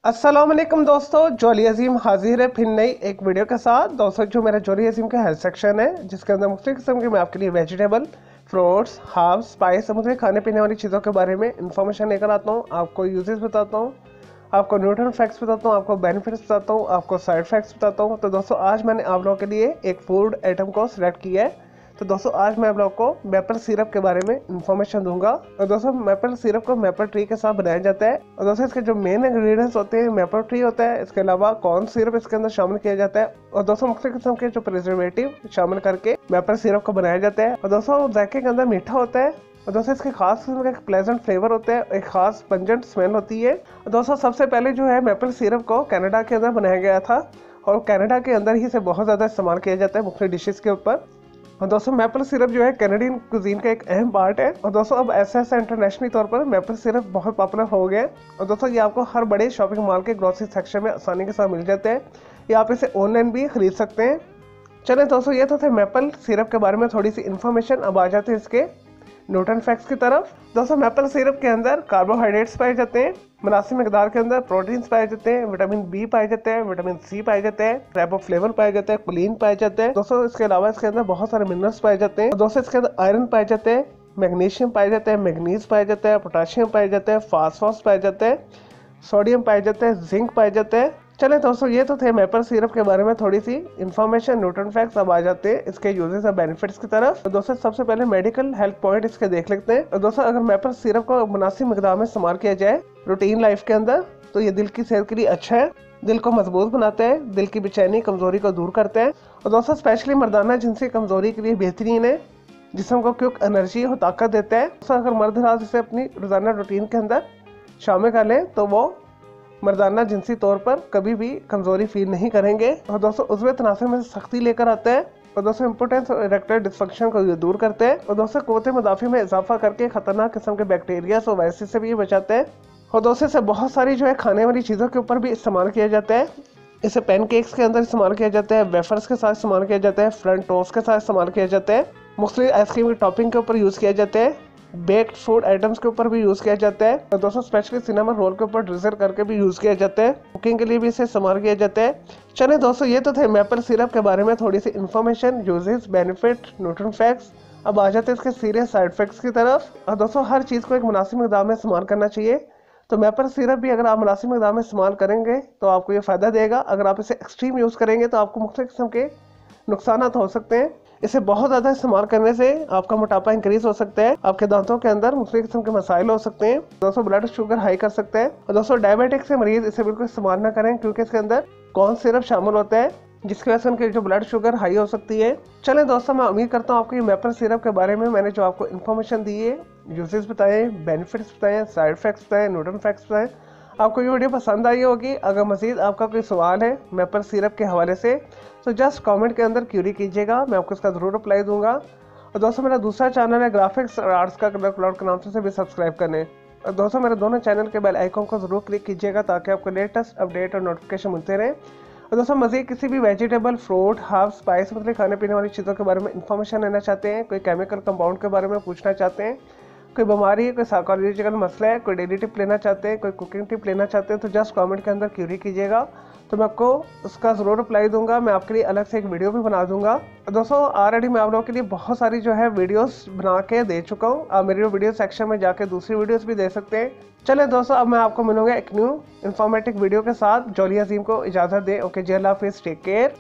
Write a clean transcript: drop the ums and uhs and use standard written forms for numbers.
अस्सलाम वालेकुम दोस्तों, जोली अजीम हाजिर है फिर नई एक वीडियो के साथ। दोस्तों जो मेरा जोली अजीम का हेल्थ सेक्शन है जिसके अंदर मुख्तलिफ किस्म के मैं आपके लिए वेजिटेबल, फ्रूट्स, हर्ब्स, स्पाइस, समुद्री खाने पीने वाली चीज़ों के बारे में इंफॉर्मेशन लेकर आता हूँ। आपको यूजेस बताता हूँ, आपको न्यूट्रिएंट फैक्ट्स बताता हूँ, आपको बेनिफिट्स बताता हूँ, आपको साइड फैक्ट्स बताता हूँ। तो दोस्तों आज मैंने आप लोगों के लिए एक फूड आइटम को सिलेक्ट किया है। तो दोस्तों आज मैं आप लोगों को मैपल सिरप के बारे में इंफॉर्मेशन दूंगा। और दोस्तों मैपल सिरप को मैपल ट्री के साथ बनाया जाता है। और दोस्तों इसके जो मेन इंग्रेडिएंट्स होते हैं मैपल ट्री होता है, इसके अलावा कॉर्न सिरप इसके अंदर शामिल किया जाता है। और दोस्तों मुख्तलिफ किस्म के जो प्रिजर्वेटिव शामिल करके मैपल सिरप को बनाया जाता है। और दोस्तों जायके के अंदर मीठा होता है। और दोस्तों इसके खास किस्म का एक प्लेजेंट फ्लेवर होता है, एक खास पंजेंट स्मेल होती है। और दोस्तों सबसे पहले जो है मैपल सिरप को कनाडा के अंदर बनाया गया था और कनाडा के अंदर ही से बहुत ज़्यादा इस्तेमाल किया जाता है मुख्तलिफ डिशेस के ऊपर। और दोस्तों मैपल सिरप जो है कैनेडियन कुजीन का एक अहम पार्ट है। और दोस्तों अब ऐसा इंटरनेशनली तौर पर मैपल सिरप बहुत पॉपुलर हो गया है। और दोस्तों ये आपको हर बड़े शॉपिंग मॉल के ग्रोसरी सेक्शन में आसानी के साथ मिल जाते हैं या आप इसे ऑनलाइन भी खरीद सकते हैं। चले दोस्तों ये तो थे मैपल सिरप के बारे में थोड़ी सी इन्फॉर्मेशन। अब आ जाते हैं इसके न्यूट्रिएंट फैक्ट्स की तरफ। दोस्तों मैपल सिरप के अंदर कार्बोहाइड्रेट्स पाए जाते हैं, मुनासिब मकदार के अंदर प्रोटीन्स पाए जाते हैं, विटामिन बी पाए जाते हैं, विटामिन सी पाए जाते हैं, राइबोफ्लेविन पाए जाते हैं, कोलिन पाए जाते हैं। दोस्तों इसके अलावा इसके अंदर बहुत सारे मिनरल्स पाए जाते हैं। दोस्तों इसके अंदर आयरन पाए जाते हैं, मैग्नीशियम पाए जाते हैं, मैग्नीज पाए जाते हैं, पोटाशियम पाए जाते हैं, फास्फोरस पाए जाते हैं, सोडियम पाए जाते हैं, जिंक पाए जाते हैं। चले दोस्तों ये तो थे मैपल सिरप के बारे में थोड़ी सी इन्फॉर्मेशन, न्यूट्रिएंट फैक्ट्स। अब आ जाते हैं इसके यूजेस और बेनिफिट्स की तरफ। तो दोस्तों सबसे पहले मेडिकल हेल्थ पॉइंट इसके देख लेते हैं। और दोस्तों अगर मैपल सिरप को मुनासिब मकदार में इस्तेमाल किया जाए रूटीन लाइफ के अंदर तो ये दिल की सेहत के लिए अच्छा है, दिल को मजबूत बनाते हैं, दिल की बेचैनी कमजोरी को दूर करते हैं। और दोस्तों स्पेशली मर्दाना जिनसी कमजोरी के लिए बेहतरीन है, जिसम को क्विक एनर्जी और ताकत देता है। दोस्तों अगर मर्द हराज इसे अपनी रोजाना रूटीन के अंदर शामिल कर लें तो वो मर्दाना जिनसी तौर पर कभी भी कमजोरी फील नहीं करेंगे। और दोस्तों उज़्व तनासुर में सख्ती लेकर आता है। और दोस्तों इम्पोर्टेंस और इरेक्टाइल डिस्फंक्शन को ये दूर करते हैं। और दोस्तों क़ुव्वत मुदाफ़ी में इजाफा करके खतरनाक किस्म के बैक्टीरिया और वायरस से भी ये बचाते हैं। और दोस्तों इसे बहुत सारी जो है खाने वाली चीज़ों के ऊपर भी इस्तेमाल किया जाता है। इसे पैनकेक्स के अंदर इस्तेमाल किया जाता है, वेफर्स के साथ इस्तेमाल किया जाता है, फ्रंट टोस्ट के साथ इस्तेमाल किया जाता है, मुख्तलिफ आइसक्रीम की टॉपिंग के ऊपर यूज़ किया जाता है, बेक्ड फूड आइटम्स के ऊपर भी यूज़ किया जाता है। और दोस्तों स्पेशली सिनेमा रोल के ऊपर ड्रिजल करके भी यूज़ किया जाता है, कुकिंग के लिए भी इसे इस्तेमाल किया जाता है। चलिए दोस्तों ये तो थे मैपल सिरप के बारे में थोड़ी सी information, uses, benefit, nutrient facts. अब आ जाते हैं इसके सीरियस साइड इफेक्ट्स की तरफ। और दोस्तों हर चीज़ को एक मुनासिब मकदार में इस्तेमाल करना चाहिए। तो मैपल सिरप भी अगर आप मुनासिब मकदार में इस्तेमाल करेंगे तो आपको ये फ़ायदा देगा। अगर आप इसे एक्सट्रीम यूज़ करेंगे तो आपको मुख्तलिफ किस्म के नुकसान हो सकते हैं। इसे बहुत ज़्यादा इस्तेमाल करने से आपका मोटापा इंक्रीज हो सकता है, आपके दांतों के अंदर मुख्तलिफ किस्म के मसाइल हो सकते हैं, दोस्तों ब्लड शुगर हाई कर सकते हैं। और दोस्तों डायबिटिक से मरीज इसे बिल्कुल इस्तेमाल ना करें क्योंकि इसके अंदर कॉर्न सिरप शामिल होता है जिसकी वजह से उनकी जो ब्लड शुगर हाई हो सकती है। चलें दोस्तों मैं उम्मीद करता हूँ आपको ये मैपल सिरप के बारे में मैंने जो आपको इन्फॉर्मेशन दी है, यूजेस बताए, बेनिफिट्स बताए, साइड इफेक्ट्स बताए, न्यूट्रिएंट फैक्ट्स बताए, आपको ये वीडियो पसंद आई होगी। अगर मज़ीद आपका कोई सवाल है मैपल सिरप के हवाले से तो जस्ट कमेंट के अंदर क्यूरी कीजिएगा, मैं आपको इसका ज़रूर रिप्लाई दूंगा। और दोस्तों मेरा दूसरा चैनल है ग्राफिक्स और आर्ट्स का कलर क्लाउड के नाम से भी सब्सक्राइब करें। और दोस्तों मेरे दोनों चैनल के बेल आइकन को ज़रूर क्लिक कीजिएगा ताकि आपको लेटेस्ट अपडेट और नोटिफिकेशन मिलते रहें। और दोस्तों मज़ीद किसी भी वेजिटेबल, फ्रूट, हर्ब, स्पाइस मतलब खाने पीने वाली चीज़ों के बारे में इन्फॉर्मेशन लेना चाहते हैं, कोई केमिकल कंपाउंड के बारे में पूछना चाहते हैं, कोई बीमारी है, कोई साइकोलॉजिकल मसला है, कोई डेली टिप लेना चाहते हैं, कोई कुकिंग टिप लेना चाहते हैं तो जस्ट कमेंट के अंदर क्यूरी कीजिएगा, तो मैं आपको उसका ज़रूर रिप्लाई दूंगा। मैं आपके लिए अलग से एक वीडियो भी बना दूंगा। दोस्तों ऑलरेडी मैं आप लोगों के लिए बहुत सारी जो है वीडियोस बना के दे चुका हूँ, आप मेरी वीडियो सेक्शन में जाके दूसरी वीडियोस भी दे सकते हैं। चलें दोस्तों अब मैं आपको मिलूंगा एक न्यू इन्फॉर्मेटिव वीडियो के साथ। जोली अजीम को इजाज़त दें। ओके जी, अल्लाह हाफिज़, टेक केयर।